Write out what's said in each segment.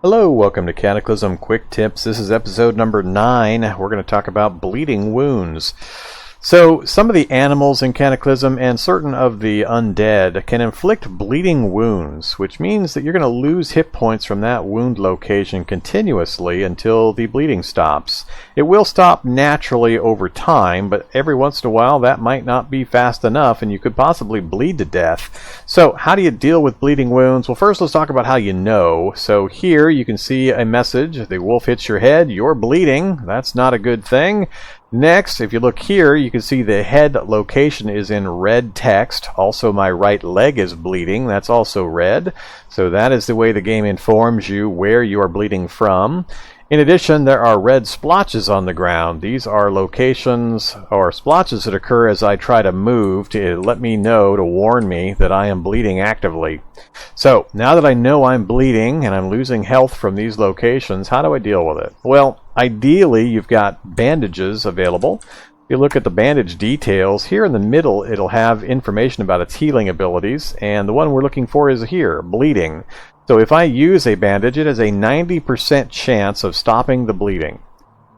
Hello, welcome to Cataclysm Quick Tips. This is episode number 9. We're going to talk about bleeding wounds. So, some of the animals in Cataclysm and certain of the undead can inflict bleeding wounds, which means that you're going to lose hit points from that wound location continuously until the bleeding stops. It will stop naturally over time, but every once in a while that might not be fast enough and you could possibly bleed to death. So, how do you deal with bleeding wounds? Well, first let's talk about how you know. So here you can see a message, the wolf hits your head, you're bleeding. That's not a good thing. Next, if you look here, you can see the head location is in red text. Also, my right leg is bleeding. That's also red. So that is the way the game informs you where you are bleeding from. In addition, there are red splotches on the ground. These are locations or splotches that occur as I try to move to let me know, to warn me that I am bleeding actively. So, now that I know I'm bleeding and I'm losing health from these locations, how do I deal with it? Well, ideally, you've got bandages available. If you look at the bandage details, here in the middle it'll have information about its healing abilities, and the one we're looking for is here, bleeding. So if I use a bandage, it has a 90% chance of stopping the bleeding.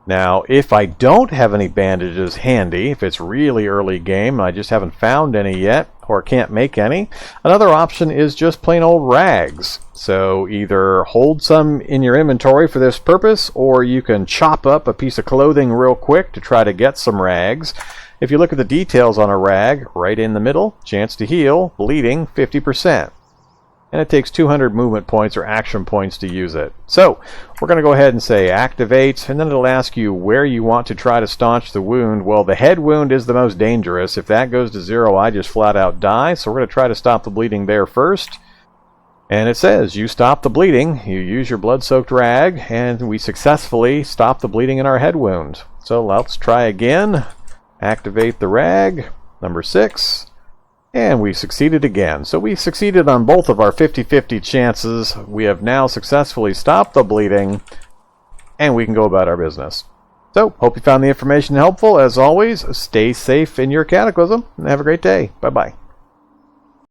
Now, if I don't have any bandages handy, if it's really early game and I just haven't found any yet, or can't make any, another option is just plain old rags. So either hold some in your inventory for this purpose, or you can chop up a piece of clothing real quick to try to get some rags. If you look at the details on a rag, right in the middle, chance to heal, bleeding, 50%. And it takes 200 movement points or action points to use it. So, we're going to go ahead and say activate, and then it'll ask you where you want to try to staunch the wound. Well, the head wound is the most dangerous. If that goes to 0, I just flat out die. So we're going to try to stop the bleeding there first. And it says, you stop the bleeding, you use your blood-soaked rag, and we successfully stop the bleeding in our head wound. So let's try again. Activate the rag, number 6. And we succeeded again. So we succeeded on both of our 50-50 chances. We have now successfully stopped the bleeding, and we can go about our business. So, hope you found the information helpful. As always, stay safe in your Cataclysm, and have a great day. Bye-bye.